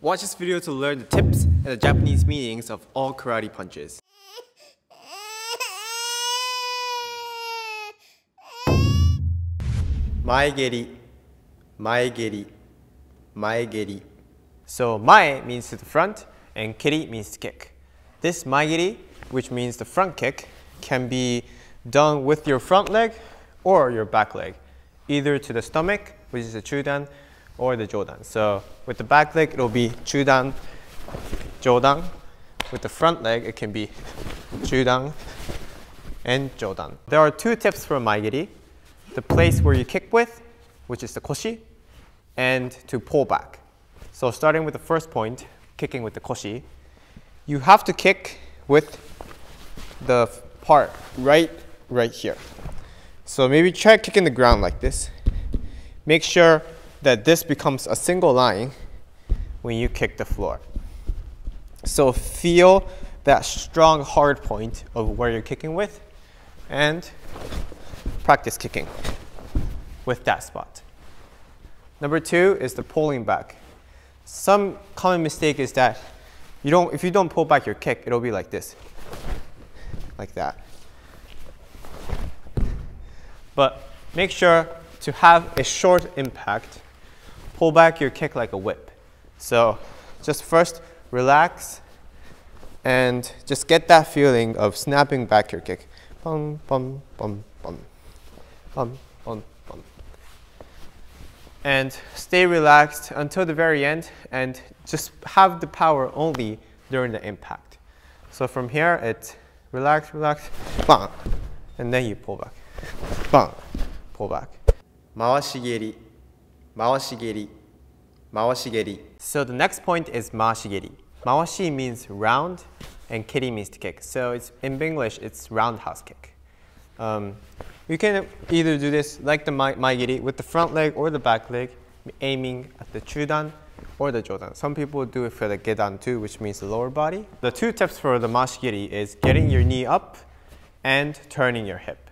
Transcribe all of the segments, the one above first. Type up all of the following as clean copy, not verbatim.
Watch this video to learn the tips and the Japanese meanings of all karate punches. Maegeri, maegeri, maegeri. So mae means to the front and keri means to kick. This maegeri, which means the front kick, can be done with your front leg or your back leg, either to the stomach, which is the chudan, or the jodan. So with the back leg, it'll be chudan, jodan. With the front leg, it can be chudan and jodan. There are two tips for maegeri: the place where you kick with, which is the koshi, and to pull back. So starting with the first point, kicking with the koshi, you have to kick with the part right here. So maybe try kicking the ground like this. Make sure that this becomes a single line when you kick the floor. So feel that strong hard point of where you're kicking with and practice kicking with that spot. Number two is the pulling back. Some common mistake is that if you don't pull back your kick, it'll be like this, like that. But make sure to have a short impact. Pull back your kick like a whip. So just first relax and just get that feeling of snapping back your kick. Bum, bum, bum, bum. Bum, bum, bum. And stay relaxed until the very end and just have the power only during the impact. So from here, it's relax, relax, bang, and then you pull back. Bang, pull back. Mawashigeri, mawashigeri, mawashigeri. So the next point is mawashigeri. Mawashi means round and keri means to kick. So in English, it's roundhouse kick. You can either do this like the maegeri with the front leg or the back leg, aiming at the chudan or the jodan. Some people do it for the gedan too, which means the lower body. The two tips for the mawashigeri is getting your knee up and turning your hip.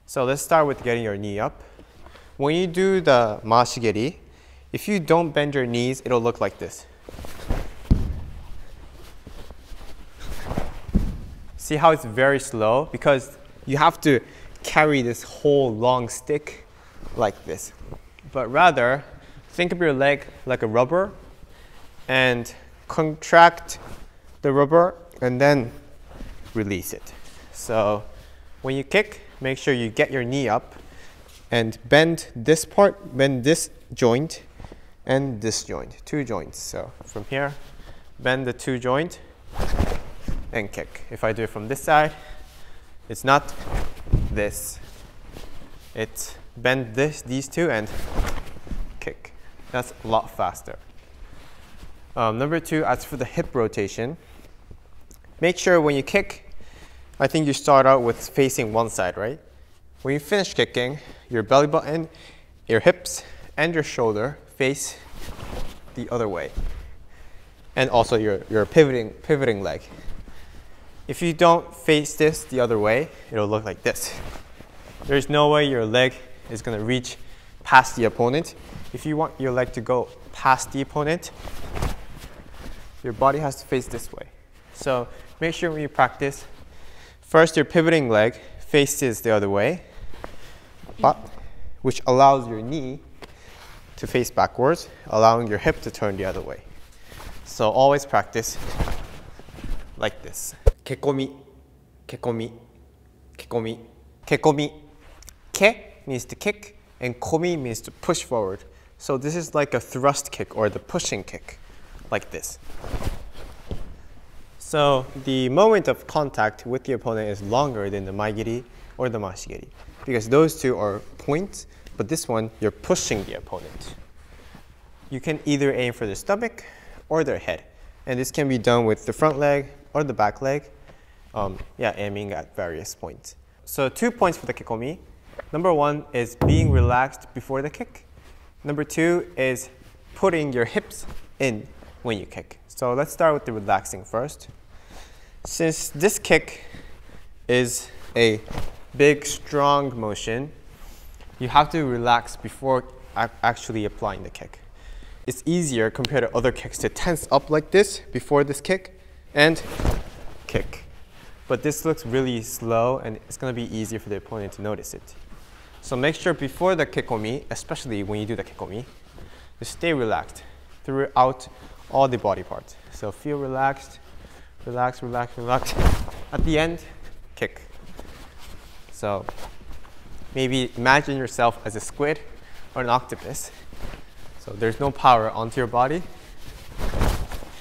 So let's start with getting your knee up. When you do the mawashigeri, if you don't bend your knees, it'll look like this. See how it's very slow? Because you have to carry this whole long stick like this. But rather, think of your leg like a rubber and contract the rubber and then release it. So when you kick, make sure you get your knee up and bend this part, bend this joint and this joint, two joints. So from here, bend the two joint and kick. If I do it from this side, it's not this. It's bend these two and kick. That's a lot faster. Number two, as for the hip rotation, make sure when you kick, I think you start out with facing one side, right? When you finish kicking, your belly button, your hips, and your shoulder face the other way. And also your pivoting leg. If you don't face this the other way, it'll look like this. There's no way your leg is going to reach past the opponent. If you want your leg to go past the opponent, your body has to face this way. So make sure when you practice, first your pivoting leg faces the other way, which allows your knee to face backwards, allowing your hip to turn the other way. So always practice like this. Kekomi, kekomi, kekomi, kekomi. Ke means to kick and komi means to push forward. So this is like a thrust kick or the pushing kick, like this. So the moment of contact with the opponent is longer than the maegeri or the mawashigeri because those two are points, but this one, you're pushing the opponent. You can either aim for the stomach or their head. And this can be done with the front leg or the back leg, aiming at various points. So 2 points for the kekomi. Number one is being relaxed before the kick. Number two is putting your hips in when you kick. So let's start with the relaxing first. Since this kick is a big, strong motion, you have to relax before actually applying the kick. it's easier compared to other kicks to tense up like this before this kick and kick. But this looks really slow and it's going to be easier for the opponent to notice it. So make sure before the kekomi, especially when you do the kekomi, to stay relaxed throughout all the body parts. So feel relaxed, relax, relax, relax. At the end, kick. So maybe imagine yourself as a squid or an octopus. So there's no power onto your body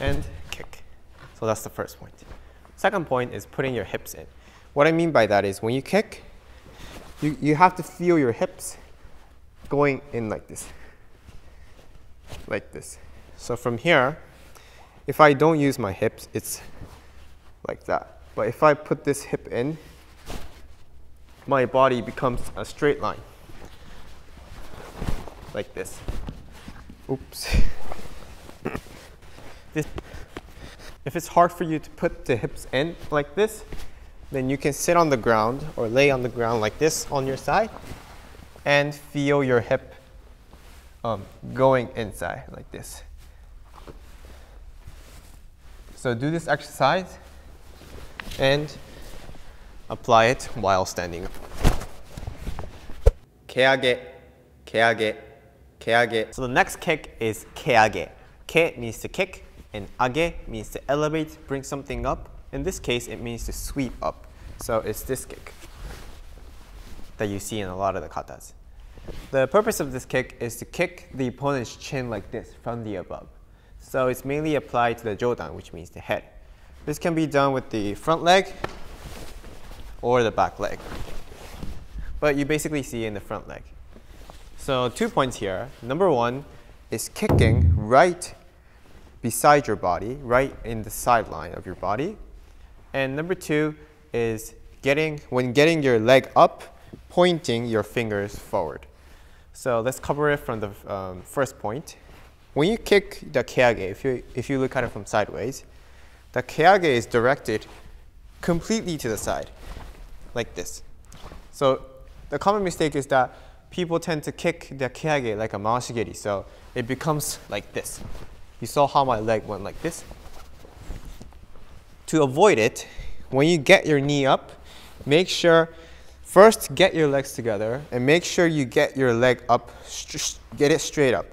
and kick. So that's the first point. Second point is putting your hips in. What I mean by that is when you kick, you have to feel your hips going in like this. Like this. So from here, if I don't use my hips, it's like that. But if I put this hip in, my body becomes a straight line. Like this. Oops. If it's hard for you to put the hips in like this, then you can sit on the ground or lay on the ground like this on your side and feel your hip going inside like this. So do this exercise and apply it while standing up. Keage, keage, keage. So the next kick is keage. Ke means to kick and age means to elevate, bring something up. In this case, it means to sweep up. So it's this kick that you see in a lot of the katas. The purpose of this kick is to kick the opponent's chin like this from the above. So it's mainly applied to the jodan, which means the head. This can be done with the front leg or the back leg. But you basically see in the front leg. So 2 points here. Number one is kicking right beside your body, right in the sideline of your body. And number two is when getting your leg up, pointing your fingers forward. So let's cover it from the first point. When you kick the keage, if you look at it from sideways, the keage is directed completely to the side, like this. So the common mistake is that people tend to kick the keage like a mawashi, so it becomes like this. You saw how my leg went like this. To avoid it, when you get your knee up, make sure first get your legs together and make sure you get your leg up, get it straight up.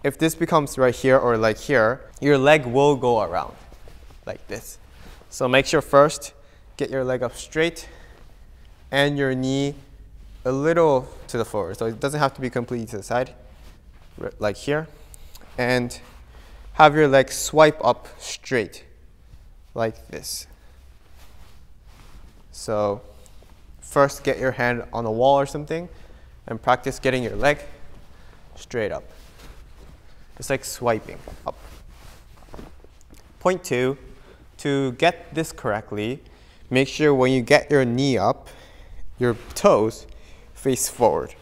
If this becomes right here or like here, your leg will go around like this. So make sure first get your leg up straight and your knee a little to the forward. So it doesn't have to be completely to the side, like here. And have your leg swipe up straight, like this. So first get your hand on a wall or something and practice getting your leg straight up. It's like swiping up. Point two, to get this correctly, make sure when you get your knee up, your toes face forward.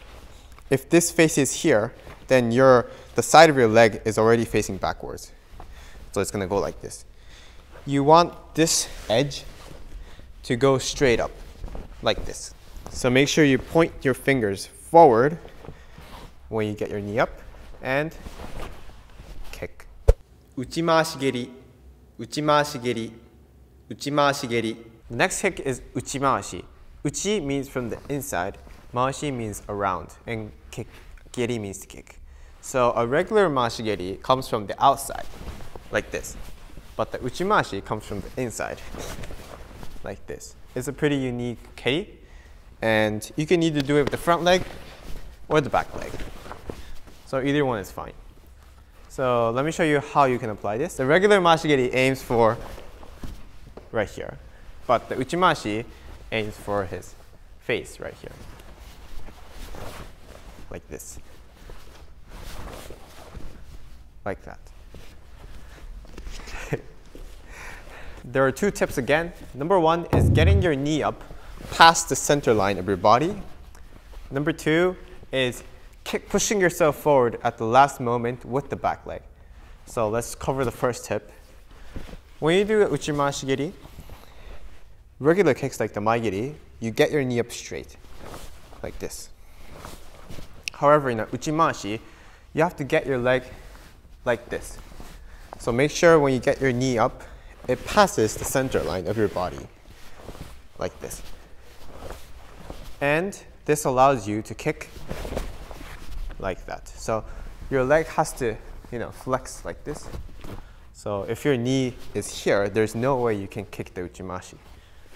If this faces here, then the side of your leg is already facing backwards. So it's going to go like this. You want this edge to go straight up, like this. So make sure you point your fingers forward when you get your knee up, and kick. Uchimawashi geri, uchimawashi geri, uchimawashi geri. The next kick is uchimawashi. Uchi means from the inside, mawashi means around, and kick, geri means to kick. So a regular mawashi geri comes from the outside, like this. But the uchimawashi comes from the inside, like this. It's a pretty unique kei, and you can either do it with the front leg or the back leg. So either one is fine. So let me show you how you can apply this. The regular mawashi geri aims for right here, but the uchimawashi aims for his face right here, like this, like that. There are two tips again. Number one is getting your knee up past the center line of your body. Number two is pushing yourself forward at the last moment with the back leg. So let's cover the first tip. When you do uchimawashi geri, regular kicks like the maigiri, you get your knee up straight, like this. However, in uchimawashi, you have to get your leg like this. So make sure when you get your knee up, it passes the center line of your body, like this. And this allows you to kick like that. So your leg has to, flex like this. So if your knee is here, there's no way you can kick the uchimashi.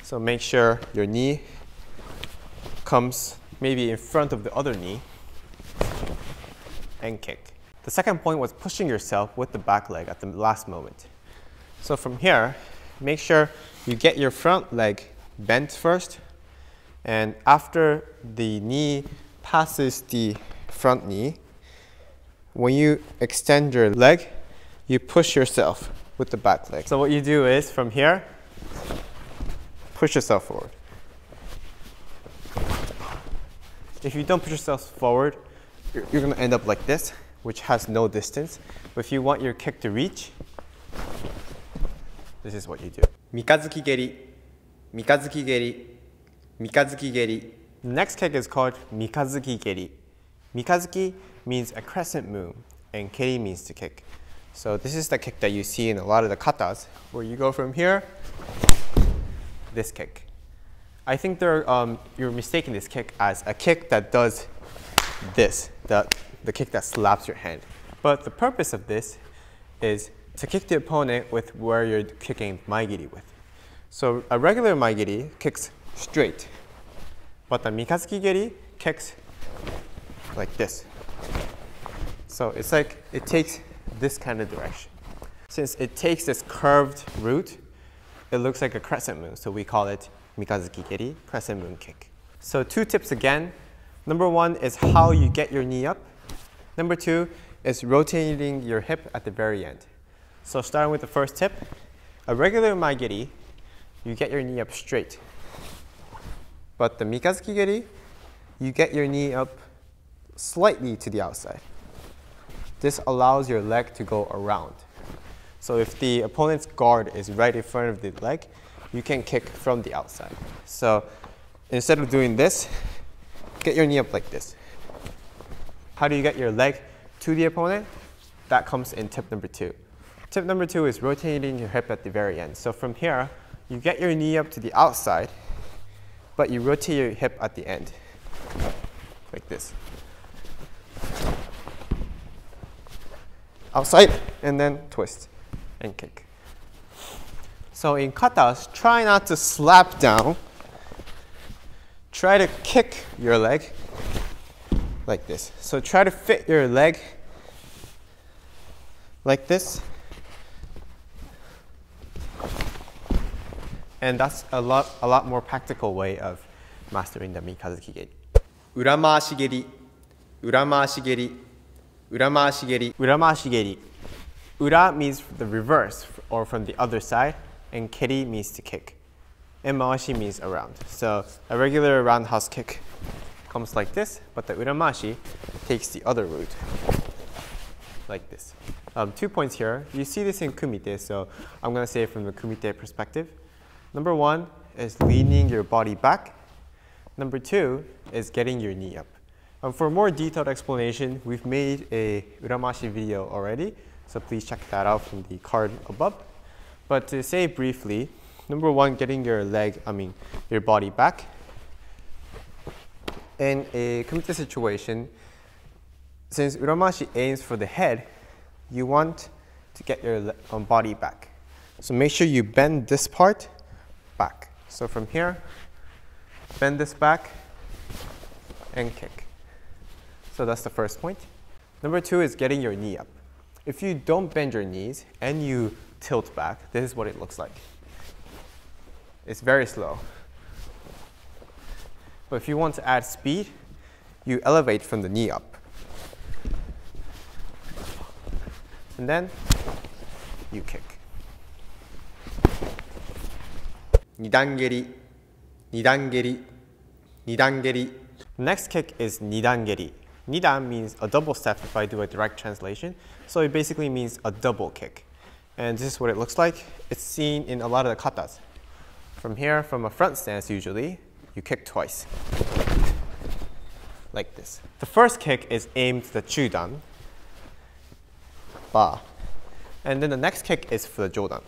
So make sure your knee comes maybe in front of the other knee and kick. The second point was pushing yourself with the back leg at the last moment. So from here, make sure you get your front leg bent first, and after the knee passes the front knee, when you extend your leg, you push yourself with the back leg. So what you do is, from here, push yourself forward. If you don't push yourself forward, you're going to end up like this, which has no distance. But if you want your kick to reach, this is what you do. Mikazuki geri, mikazuki geri, mikazuki geri. The next kick is called mikazuki geri. Mikazuki means a crescent moon, and geri means to kick. So this is the kick that you see in a lot of the katas, where you go from here, this kick. I think you're mistaking this kick as a kick that does this, the kick that slaps your hand. But the purpose of this is to kick the opponent with where you're kicking maigiri with. So a regular maigiri kicks straight, but the mikazuki geri kicks like this. So it's like it takes this kind of direction. Since it takes this curved route, it looks like a crescent moon, so we call it mikazuki geri, crescent moon kick. So 2 tips again. Number 1 is how you get your knee up. Number 2 is rotating your hip at the very end. So starting with the first tip, a regular maigiri, you get your knee up straight. But the mikazuki geri, you get your knee up slightly to the outside. This allows your leg to go around. So if the opponent's guard is right in front of the leg, you can kick from the outside. So instead of doing this, get your knee up like this. How do you get your leg to the opponent? That comes in tip number 2. Tip number 2 is rotating your hip at the very end. So from here, you get your knee up to the outside, but you rotate your hip at the end, like this. Outside, and then twist and kick. So in katas, try not to slap down. Try to kick your leg like this. So try to fit your leg like this. And that's a lot more practical way of mastering the mikazuki geri. Uramashi geri, uramashi geri, uramashi geri, uramashi geri. Ura means the reverse, or from the other side, and geri means to kick. And mawashi means around. So a regular roundhouse kick comes like this, but the uramashi takes the other route, like this. 2 points here. You see this in kumite, so I'm going to say it from the kumite perspective. Number 1 is leaning your body back. Number 2 is getting your knee up. For more detailed explanation, we've made a uramashi video already, so please check that out from the card above. But to say briefly, number 1, getting your body back. In a kumite situation, since uramashi aims for the head, you want to get your body back. So make sure you bend this part back. So from here, bend this back and kick. So that's the first point. Number 2 is getting your knee up. If you don't bend your knees and you tilt back, this is what it looks like. It's very slow. But if you want to add speed, you elevate from the knee up. And then you kick. Nidan geri, nidan geri, nidan geri. The next kick is nidan geri. Nidan means a double step if I do a direct translation. So it basically means a double kick. And this is what it looks like. It's seen in a lot of the katas. From here, from a front stance usually, you kick twice, like this. The first kick is aimed to the chudan. ba. And then the next kick is for the jodan.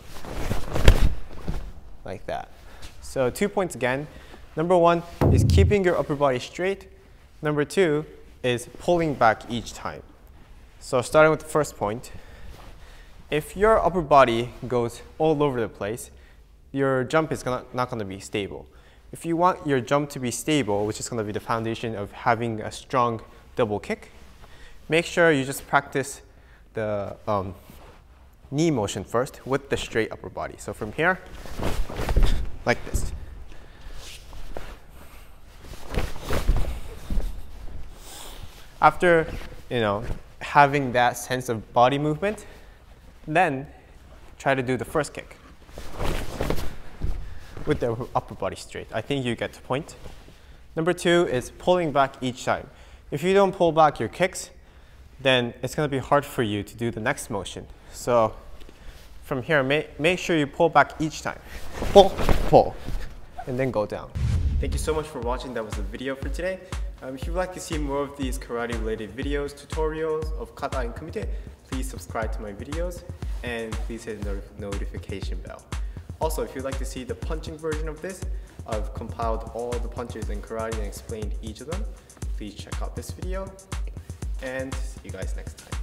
Like that. So 2 points again. Number 1 is keeping your upper body straight. Number 2 is pulling back each time. So starting with the first point, if your upper body goes all over the place, your jump is not going to be stable. If you want your jump to be stable, which is going to be the foundation of having a strong double kick, make sure you just practice the knee motion first with the straight upper body. So from here, like this. After, having that sense of body movement, then try to do the first kick with the upper body straight. I think you get the point. Number 2 is pulling back each time. If you don't pull back your kicks, then it's going to be hard for you to do the next motion. So from here, make sure you pull back each time. Pull, pull, and then go down. Thank you so much for watching. That was the video for today. If you'd like to see more of these karate related videos, tutorials of kata and kumite, please subscribe to my videos and please hit the notification bell. Also, if you'd like to see the punching version of this, I've compiled all the punches in karate and explained each of them. Please check out this video and see you guys next time.